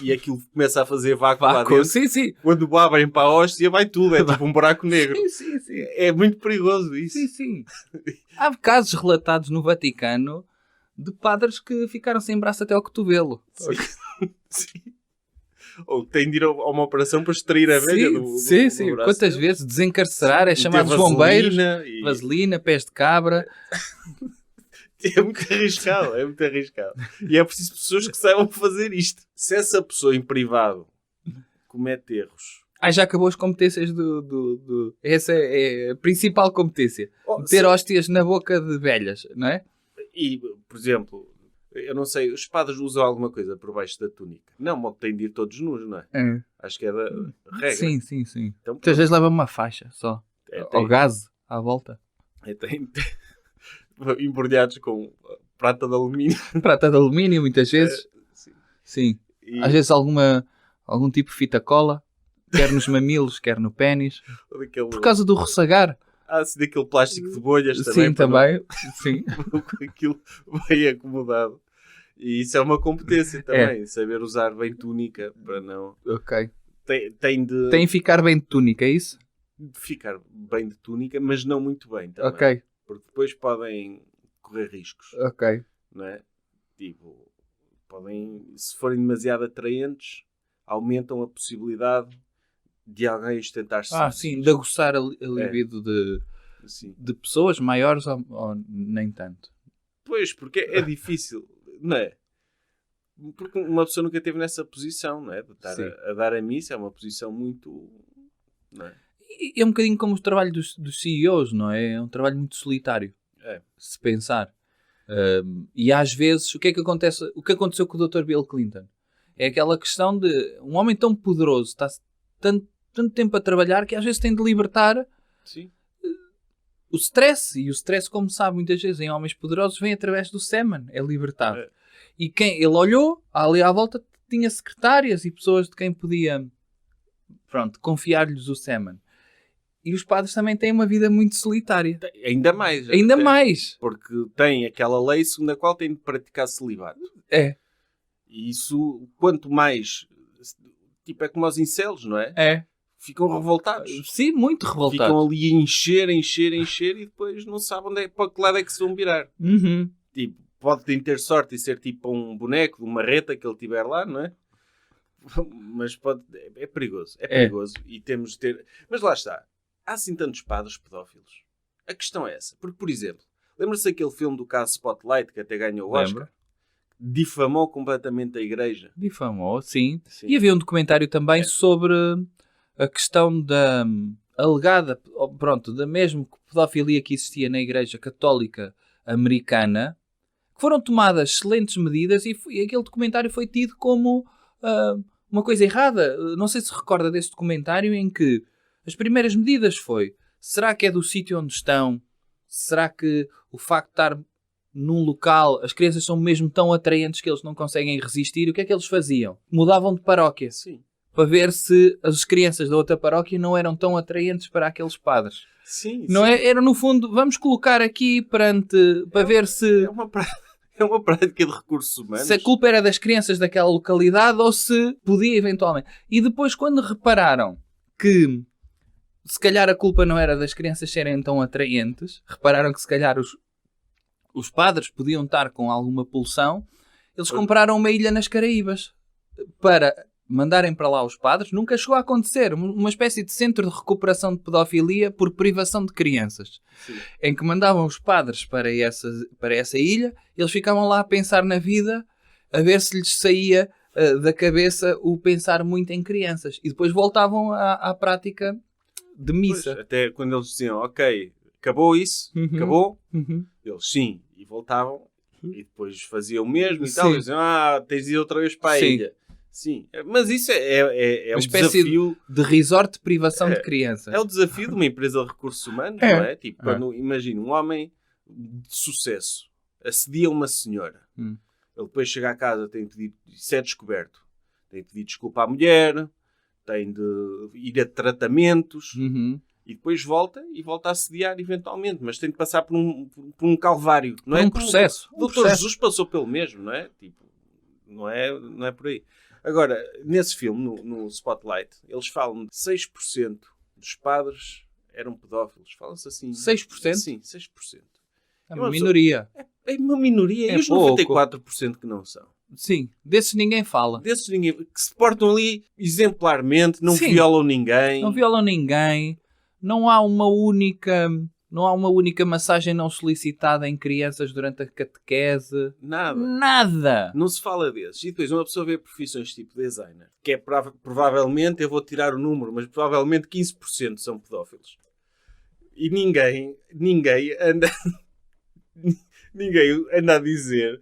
E aquilo começa a fazer vácuo lá dentro. Sim. Quando abrem para a hóstia vai tudo, é tipo um buraco negro. Sim. É muito perigoso isso. Sim. Há casos relatados no Vaticano de padres que ficaram sem braço até ao cotovelo. Sim. Ou têm de ir a uma operação para extrair a velha do braço. Quantas vezes desencarcerar, é chamados bombeiros, vaselina, pés de cabra. É muito arriscado. E é preciso pessoas que saibam fazer isto. Se essa pessoa em privado comete erros... já acabou as competências Essa é a principal competência. Ter hóstias na boca de velhas, não é? E, por exemplo, eu não sei, os padres usam alguma coisa por baixo da túnica? Não, têm de ir todos nus, não é? Acho que é da regra. Sim. Então, muitas vezes leva uma faixa só. Ao gás, à volta. Tem embrulhados com prata de alumínio. Prata de alumínio, muitas vezes. Sim. Às vezes algum tipo de fita cola, quer nos mamilos, quer no pénis. Por causa do ressagar. Sim, daquele plástico de bolhas também. Sim, também. Sim. Aquilo bem acomodado. E isso é uma competência também. Saber usar bem túnica para não... Ok. Tem de ficar bem de túnica, é isso? De ficar bem de túnica, mas não muito bem também. Ok. Porque depois podem correr riscos. Ok. Não é? Tipo, se forem demasiado atraentes, aumentam a possibilidade de alguém os tentar de aguçar a libido de pessoas maiores ou nem tanto. Pois, porque é difícil, não é? Porque uma pessoa nunca esteve nessa posição, não é? De estar a dar a missa, é uma posição muito... Não é? É um bocadinho como o trabalho dos CEOs, não é? É um trabalho muito solitário. Se pensar. E às vezes, o que é que acontece? O que aconteceu com o Dr. Bill Clinton? É aquela questão de um homem tão poderoso, está tanto tempo a trabalhar, que às vezes tem de libertar o stress. E o stress, como sabe, muitas vezes em homens poderosos, vem através do sêmen, é libertado. E ele olhou, ali à volta tinha secretárias e pessoas de quem podia, confiar-lhes o sêmen. E os padres também têm uma vida muito solitária. Ainda mais. Ainda mais. Porque tem aquela lei segundo a qual tem de praticar celibato. É. E isso, quanto mais... Tipo, é como os incels, não é? É. Ficam revoltados. Sim, muito revoltados. Ficam ali a encher e depois não sabem para que lado é que se vão virar. Uhum. Tipo, podem ter sorte e ser tipo um boneco de uma reta que ele tiver lá, não é? Mas é perigoso. É perigoso. E temos de ter... Mas lá está. Há assim tantos padres pedófilos. A questão é essa. Porque, por exemplo, lembra-se daquele filme do caso Spotlight que até ganhou o Oscar? Difamou completamente a igreja. Difamou, sim. E havia um documentário também sobre a questão da alegada, da mesmo pedofilia que existia na igreja católica americana, que foram tomadas excelentes medidas e aquele documentário foi tido como uma coisa errada. Não sei se recorda desse documentário em que as primeiras medidas foi: será que é do sítio onde estão? Será que o facto de estar num local, as crianças são mesmo tão atraentes que eles não conseguem resistir? O que é que eles faziam? Mudavam de paróquia. Sim. Para ver se as crianças da outra paróquia não eram tão atraentes para aqueles padres. Sim. Não é? Era no fundo, vamos colocar aqui para ver se... É uma prática de recursos humanos. Se a culpa era das crianças daquela localidade ou se podia eventualmente. E depois, quando repararam que se calhar a culpa não era das crianças serem tão atraentes, repararam que se calhar os padres podiam estar com alguma pulsão, eles compraram uma ilha nas Caraíbas para mandarem para lá os padres. Nunca chegou a acontecer. Uma espécie de centro de recuperação de pedofilia por privação de crianças. Sim. Em que mandavam os padres para essa ilha, eles ficavam lá a pensar na vida, a ver se lhes saía da cabeça o pensar muito em crianças. E depois voltavam à prática de missa. Pois, até quando eles diziam, ok, acabou isso? Acabou? Eles, sim. E voltavam. E depois faziam o mesmo e tal. E diziam, tens de ir outra vez para a ilha. Sim. Mas isso é uma um espécie desafio... de resort de privação de crianças. É o desafio de uma empresa de recursos humanos, não é? Tipo, imagina, um homem de sucesso assedia uma senhora. Ele depois chega à casa, tem de pedir... Isso é descoberto. Tem de pedir desculpa à mulher, tem de ir a tratamentos... E depois volta a assediar eventualmente. Mas tem de passar por um calvário. Não é? Um processo. O Dr. Jesus passou pelo mesmo, não é? Tipo, não é por aí. Agora, nesse filme, no Spotlight, eles falam de 6% dos padres eram pedófilos. Fala-se assim. 6%? Sim, 6%. É uma minoria. É uma minoria. E os 94% que não são? Sim. Desses ninguém fala. Desses ninguém... Que se portam ali exemplarmente, não violam ninguém. Não violam ninguém. Não há uma única massagem não solicitada em crianças durante a catequese. Nada. Não se fala desses. E depois uma pessoa vê profissões tipo designer, que é provavelmente, eu vou tirar o número, mas provavelmente 15% são pedófilos. E ninguém anda a dizer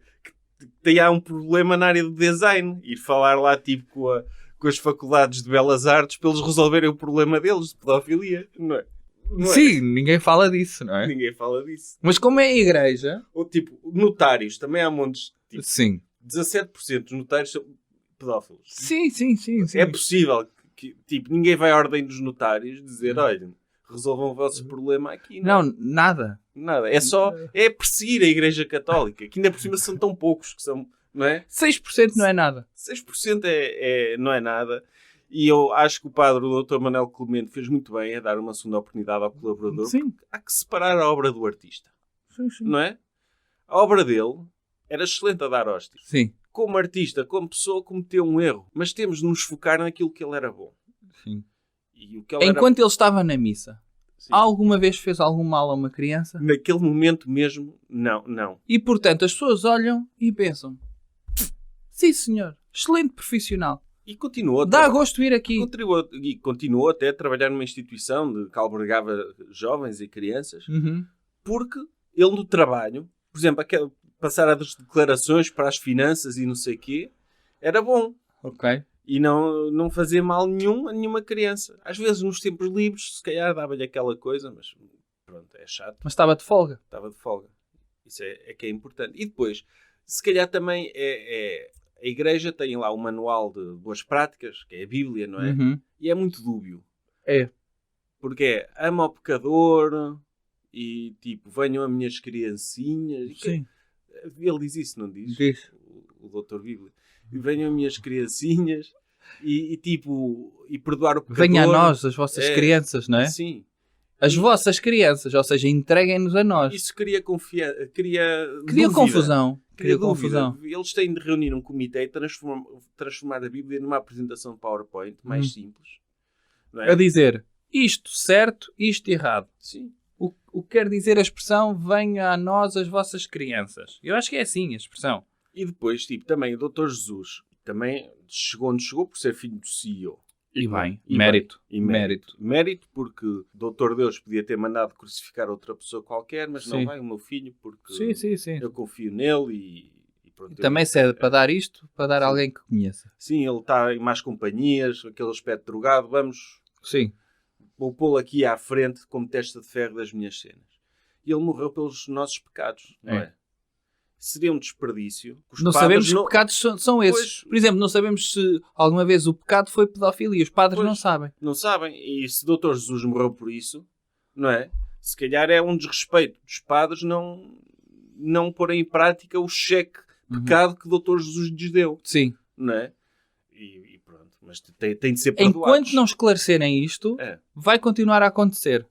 que há um problema na área do design. Ir falar lá tipo com as faculdades de Belas Artes para eles resolverem o problema deles de pedofilia, não é? Sim, ninguém fala disso, não é? Ninguém fala disso. Mas como é a igreja... Ou tipo, notários, também há montes... Tipo, sim. 17% dos notários são pedófilos. Sim. É possível que, tipo, ninguém vai à ordem dos notários dizer, olha, resolvam o vosso problema aqui. Não, nada. É perseguir a Igreja Católica, que ainda por cima são tão poucos que são... Não é? 6% não é nada. 6% não é nada. E eu acho que o padre, o Dr. Manuel Clemente, fez muito bem a dar uma segunda oportunidade ao colaborador. Sim. Há que separar a obra do artista. Sim. Não é? A obra dele era excelente a dar hóstias. Sim. Como artista, como pessoa, cometeu um erro. Mas temos de nos focar naquilo que ele era bom. Sim. E o que ele Enquanto ele estava na missa, sim, alguma vez fez algum mal a uma criança? Naquele momento mesmo, não. E portanto as pessoas olham e pensam: sim senhor, excelente profissional. E continuou Dá gosto vir aqui. Continuou até a trabalhar numa instituição que albergava jovens e crianças, porque ele no trabalho, por exemplo, passar as declarações para as finanças e não sei o quê, era bom. Ok. E não fazia mal nenhum a nenhuma criança. Às vezes, nos tempos livres, se calhar dava-lhe aquela coisa, mas pronto, é chato. Mas estava de folga. Estava de folga. Isso é que é importante. E depois, se calhar também a igreja tem lá o manual de boas práticas, que é a Bíblia, não é? Uhum. E é muito dúbio. É. Porque ama o pecador e tipo, venham as minhas criancinhas. Sim. Ele diz isso, não diz? Diz. O doutor Bíblia. E venham as minhas criancinhas e perdoar o pecador. Venha a nós, as vossas crianças, não é? Sim. As vossas crianças, ou seja, entreguem-nos a nós. Isso cria Cria dúvida. confusão. Cria Cria confusão. dúvida. Eles têm de reunir um comitê e transformar a Bíblia numa apresentação PowerPoint mais simples. Não é? A dizer isto certo, isto errado. Sim. O que quer dizer a expressão venha a nós as vossas crianças? Eu acho que é assim a expressão. E depois, tipo, também o Dr. Jesus também chegou onde chegou por ser filho do CEO. E bem, E mérito. bem. E mérito. Mérito porque o Dr. Deus podia ter mandado crucificar outra pessoa qualquer, mas não Sim. vai o meu filho porque Sim. eu confio nele e pronto. Também se é para dar isto, para dar alguém que conheça. Sim, ele está em más companhias, aquele aspecto drogado, Sim. vou pô-lo aqui à frente como testa de ferro das minhas cenas. E ele morreu pelos nossos pecados, não é? Seria um desperdício. Os Não padres sabemos que pecados são esses. Pois. Por exemplo, não sabemos se alguma vez o pecado foi pedofilia. Os padres Pois. não sabem. Não sabem. E se o Dr. Jesus morreu por isso, não é? Se calhar é um desrespeito dos padres não pôr em prática o cheque pecado que o Dr. Jesus lhes deu, Sim. não é? E pronto. Mas tem de ser perdoados. Enquanto não esclarecerem isto, vai continuar a acontecer.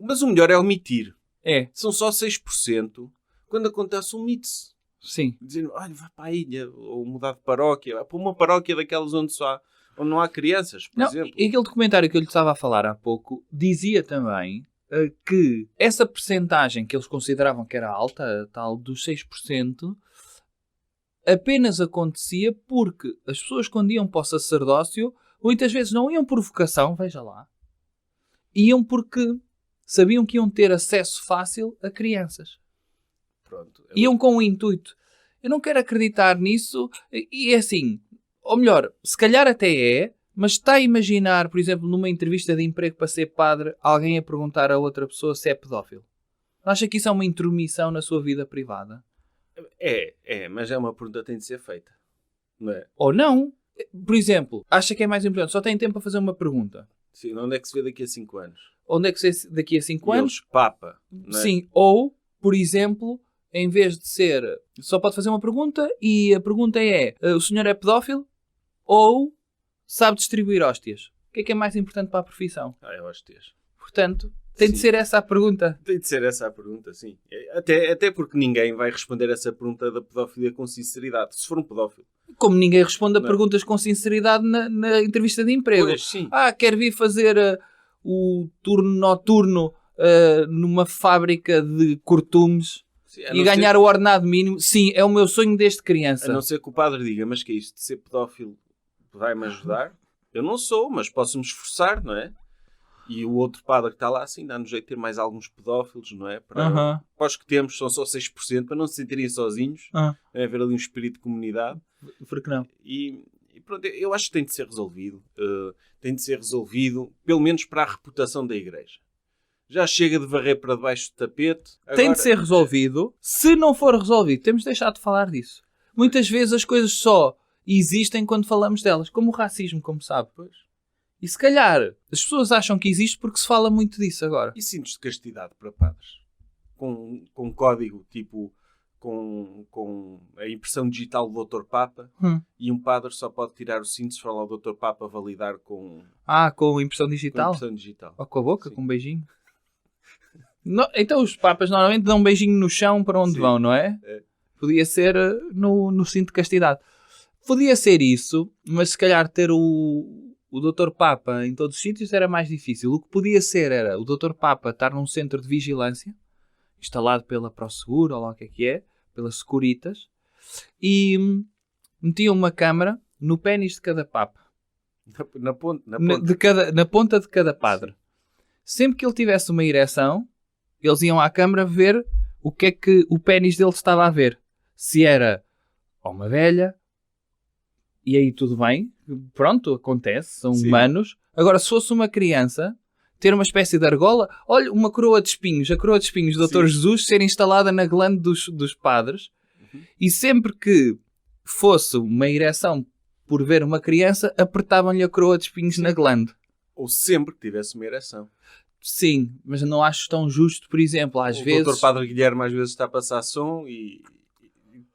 Mas o melhor é omitir. É. São só 6%. Quando acontece, omite-se. Sim. Dizendo, olha, vai para a ilha, ou mudar de paróquia. Vai para uma paróquia daquelas onde não há crianças, por exemplo. E aquele documentário que eu lhe estava a falar há pouco dizia também que essa percentagem que eles consideravam que era alta, a tal dos 6%, apenas acontecia porque as pessoas quando iam para o sacerdócio muitas vezes não iam por vocação, veja lá, iam porque sabiam que iam ter acesso fácil a crianças. Pronto. Iam com o intuito. Eu não quero acreditar nisso. E é assim, ou melhor, se calhar até é, mas está a imaginar, por exemplo, numa entrevista de emprego para ser padre, alguém a perguntar a outra pessoa se é pedófilo. Não acha que isso é uma intromissão na sua vida privada? Mas é uma pergunta que tem de ser feita. Não é? Ou não? Por exemplo, acha que é mais importante? Só tem tempo para fazer uma pergunta. Sim, onde é que se vê daqui a 5 anos? Onde é que se daqui a 5 E anos? eles, Papa. Não é? Sim, ou, por exemplo, em vez de ser... Só pode fazer uma pergunta e a pergunta é o senhor é pedófilo ou sabe distribuir hóstias? O que é mais importante para a profissão? Eu acho que tens. Portanto, tem de Sim. ser essa a pergunta. Tem de ser essa a pergunta, sim. Até porque ninguém vai responder essa pergunta da pedofilia com sinceridade. Se for um pedófilo. Como ninguém responde a Não. perguntas com sinceridade na entrevista de emprego. Pois, sim. Quer vir fazer o turno noturno numa fábrica de cortumes Sim, a e não ganhar o ordenado mínimo? Sim, é o meu sonho desde criança. A não ser que o padre diga, mas que é isto de ser pedófilo vai-me ajudar? Eu não sou, mas posso-me esforçar, não é? E o outro padre que está lá, assim, dá-nos jeito de ter mais alguns pedófilos, não é? Para os que temos, são só 6%, para não se sentirem sozinhos. É haver ali um espírito de comunidade. Por que não? E pronto, eu acho que tem de ser resolvido. Tem de ser resolvido, pelo menos para a reputação da igreja. Já chega de varrer para debaixo do tapete. Tem agora- de ser resolvido. Se não for resolvido, temos de deixar de falar disso. Muitas vezes as coisas só existem quando falamos delas. Como o racismo, como sabe. E se calhar as pessoas acham que existe porque se fala muito disso agora. E cintos de castidade para padres? Com código, tipo, com a impressão digital do Dr. Papa, e um padre só pode tirar o cinto se for lá o Dr. Papa validar com Com impressão com digital? impressão digital. Ou com a boca, Sim. com um beijinho? Então os papas normalmente dão um beijinho no chão para onde Sim. vão, não é? É. Podia ser no cinto de castidade. Podia ser isso, mas se calhar ter o Dr. Papa em todos os sítios era mais difícil. O que podia ser era o Dr. Papa estar num centro de vigilância, instalado pela Prosegur, ou lá o que é, pelas Securitas, e metiam uma câmara no pénis de cada Papa. Na ponta. Na ponta de cada padre. Sempre que ele tivesse uma ereção, eles iam à câmara ver o que é que o pénis dele estava a ver. Se era ou uma velha, e aí tudo bem, pronto, acontece, são Sim. humanos. Agora, se fosse uma criança, ter uma espécie de argola, olha, uma coroa de espinhos, a coroa de espinhos do Dr. Sim. Jesus ser instalada na glande dos padres, e sempre que fosse uma ereção por ver uma criança, apertavam-lhe a coroa de espinhos na glande. Ou sempre que tivesse uma ereção. Sim, mas não acho tão justo, por exemplo, às O vezes... Dr. Padre Guilherme às vezes está a passar som e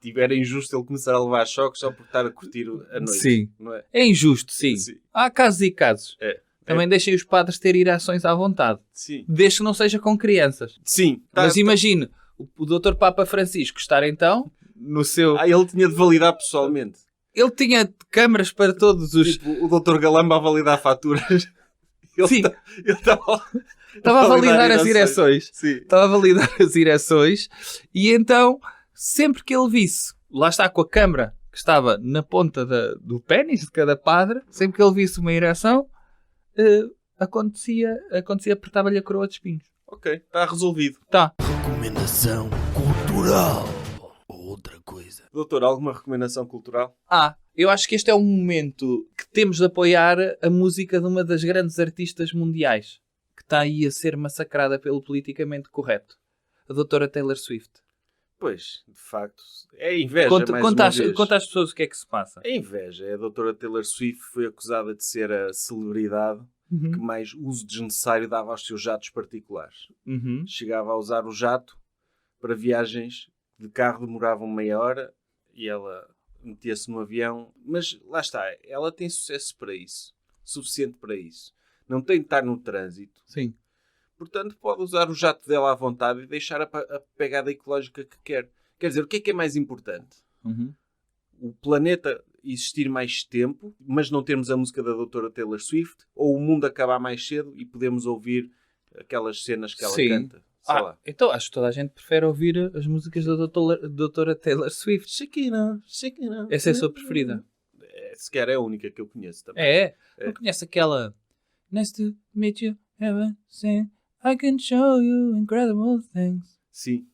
tiver injusto ele começar a levar choques só por estar a curtir a noite. Sim. Não é? É injusto, sim. Sim. Há casos e casos. É. Também deixem os padres ter ereções à vontade. Sim. Desde que não seja com crianças. Sim. Mas imagine, o Dr. Papa Francisco estar então no seu... Ele tinha de validar pessoalmente. Ele tinha câmaras para todos os... Tipo, o Dr. Galamba a validar faturas. Sim. Ele estava Estava a validar as ereções. Sim. Estava a validar as ereções. E então, sempre que ele visse, lá está com a câmara que estava na ponta do pénis de cada padre, sempre que ele visse uma ereção, acontecia, apertava-lhe a coroa de espinhos. Ok, está resolvido. Tá. Recomendação cultural. Ou outra coisa. Doutor, alguma recomendação cultural? Eu acho que este é um momento que temos de apoiar a música de uma das grandes artistas mundiais, que está aí a ser massacrada pelo politicamente correto. A doutora Taylor Swift. Pois, de facto, é inveja mais Conta uma às vez. pessoas o que é que se passa. É inveja. A doutora Taylor Swift foi acusada de ser a celebridade que mais uso desnecessário dava aos seus jatos particulares. Uhum. Chegava a usar o jato para viagens de carro demoravam meia hora e ela metia-se no avião. Mas lá está, ela tem sucesso para isso. Suficiente para isso. Não tem de estar no trânsito. Sim. Portanto, pode usar o jato dela à vontade e deixar a pegada ecológica que quer. Quer dizer, o que é mais importante? Uhum. O planeta existir mais tempo, mas não termos a música da doutora Taylor Swift? Ou o mundo acabar mais cedo e podemos ouvir aquelas cenas que ela Sim. canta? Sei lá. Então acho que toda a gente prefere ouvir as músicas da doutora Taylor Swift. Shakira, Shakira. Essa é a sua preferida. Sequer é a única que eu conheço também. É. Não conhece aquela Nice to meet you, heaven sent I can show you incredible things. Sim.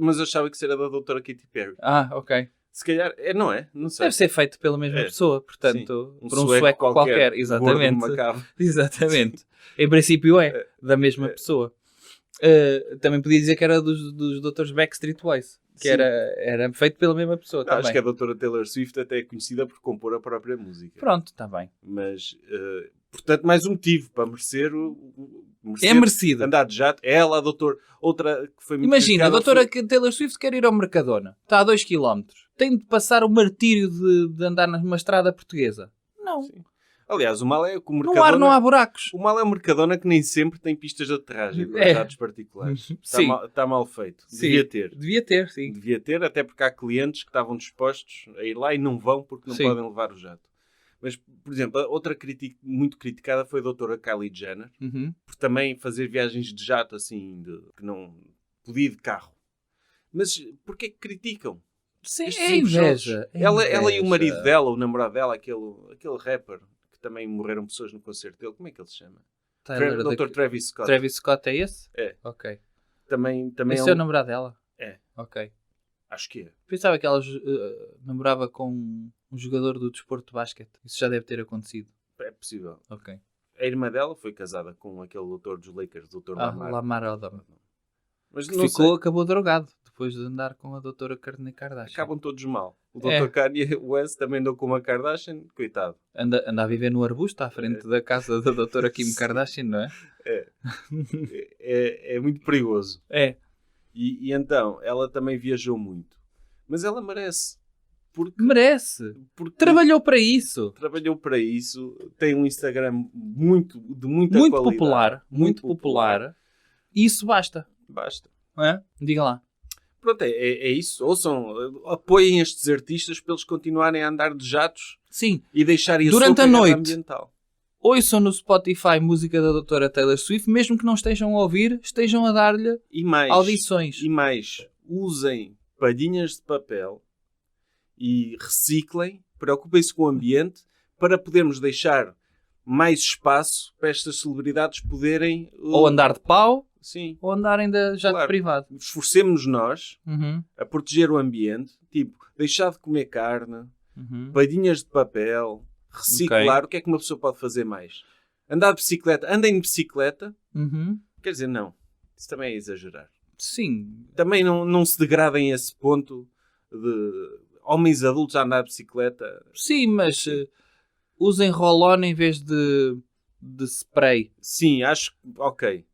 Mas eu achava que isso era da doutora Katy Perry. Ok. Se calhar, não é? Não sei. Deve ser feito pela mesma É. pessoa, portanto, Sim. por um sueco qualquer. gordo, Exatamente. macabro. Exatamente. Em princípio é da mesma pessoa. Também podia dizer que era dos doutores Backstreet Boys. Que Sim. era feito pela mesma pessoa também. Acho que a doutora Taylor Swift até é conhecida por compor a própria música. Pronto, está bem. Mas, portanto, mais um motivo para merecer É merecido. andar de jato. Ela, a doutora, outra que foi muito Imagina, a criticada doutora Taylor Swift quer ir ao Mercadona. Está a 2 km. Tem de passar o martírio de andar numa estrada portuguesa. Não. Sim. Aliás, o mal é que o No Mercadona... ar não há buracos. O mal é o Mercadona que nem sempre tem pistas de aterragem para É. jatos particulares. Sim. Está mal feito. Sim. Devia ter. Devia ter, sim. Devia ter, até porque há clientes que estavam dispostos a ir lá e não vão porque não Sim. podem levar o jato. Mas, por exemplo, a outra muito criticada foi a doutora Kylie Jenner, Uhum. por também fazer viagens de jato assim, que não podia ir de carro. Mas porquê que criticam? Sim, Estes é inveja. invejosos. É Ela e o inveja. marido dela, o namorado dela, aquele rapper, que também morreram pessoas no concerto dele, como é que ele se chama? Taylor, Dr. Travis Scott. Travis Scott é esse? É. Ok. Também Esse é o namorado dela? É. Ok. Acho que é. Pensava que ela namorava com um jogador do desporto de basquete. Isso já deve ter acontecido. É possível. Ok. A irmã dela foi casada com aquele doutor dos Lakers, Dr. Lamar. Lamar Odom. Mas Que não acabou drogado depois de andar com a doutora Kourtney Kardashian. acabam todos mal. O Dr. É. Kanye West também andou com uma Kardashian, coitado. Anda a viver no arbusto à frente da casa da doutora Kim Kardashian, não é? É muito perigoso. É. E então, ela também viajou muito. Mas ela merece. Merece. Porque Trabalhou para isso. trabalhou para isso. Tem um Instagram de muita Muito qualidade. popular. Muito popular. E isso basta. Basta. Não é? Diga lá. Pronto, é isso. Ouçam, apoiem estes artistas para eles continuarem a andar de jatos Sim. e deixarem Durante sua a pegada noite. ambiental. Ouçam no Spotify música da doutora Taylor Swift, mesmo que não estejam a ouvir, estejam a dar-lhe E mais, audições. usem palhinhas de papel e reciclem, preocupem-se com o ambiente para podermos deixar mais espaço para estas celebridades poderem Ou andar de pau, Sim. ou andarem de jato Claro. privado. Esforcemos-nos nós Uhum. a proteger o ambiente, tipo, deixar de comer carne, Uhum. palhinhas de papel, reciclar. O que é que uma pessoa pode fazer mais? Andar de bicicleta. Andem de bicicleta. Uhum. Quer dizer, não. Isso também é exagerar. Sim. Também não se degradem a esse ponto de homens adultos a andar de bicicleta. Sim, mas usem roll-on em vez de spray. Sim, acho que... Ok.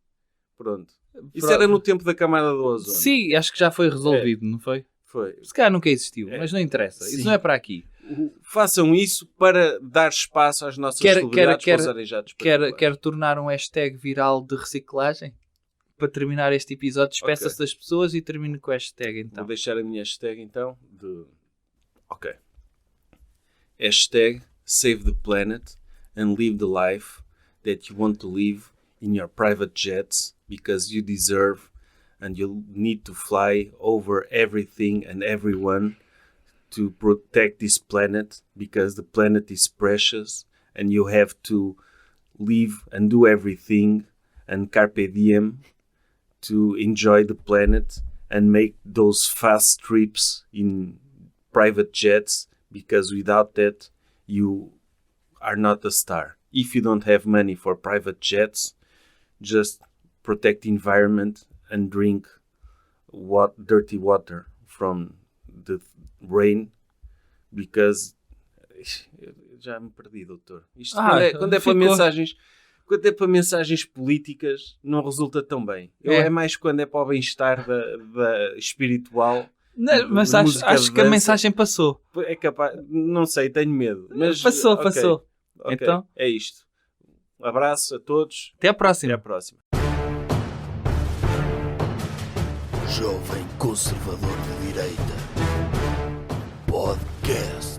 Pronto. Isso Pro- era no tempo da camada do ozono. Sim, acho que já foi resolvido, não foi? Foi. Se calhar nunca existiu, É. mas não interessa. Sim. Isso não é para aqui. Façam isso para dar espaço às nossas celebridades para usarem jatos particulares. Quer tornar um hashtag viral de reciclagem? Para terminar este episódio, despeça-se Ok. das pessoas e termine com o hashtag, então. Vou deixar a minha hashtag então de... Ok. Hashtag save the planet and live the life that you want to live in your private jets because you deserve and you need to fly over everything and everyone to protect this planet because the planet is precious and you have to live and do everything and carpe diem to enjoy the planet and make those fast trips in private jets because without that you are not a star. If you don't have money for private jets, just protect the environment and drink dirty water from the rain because já me perdi, doutor. Isto quando é para mensagens, quando é para mensagens políticas não resulta tão bem. É mais quando é para o bem-estar da espiritual. Não, mas acho que a mensagem passou. É capaz, não sei, tenho medo. Mas, Passou. ok. Então? É isto. Um abraço a todos. Até à Até próxima. à próxima. Jovem Conservador de Direita. Podcast.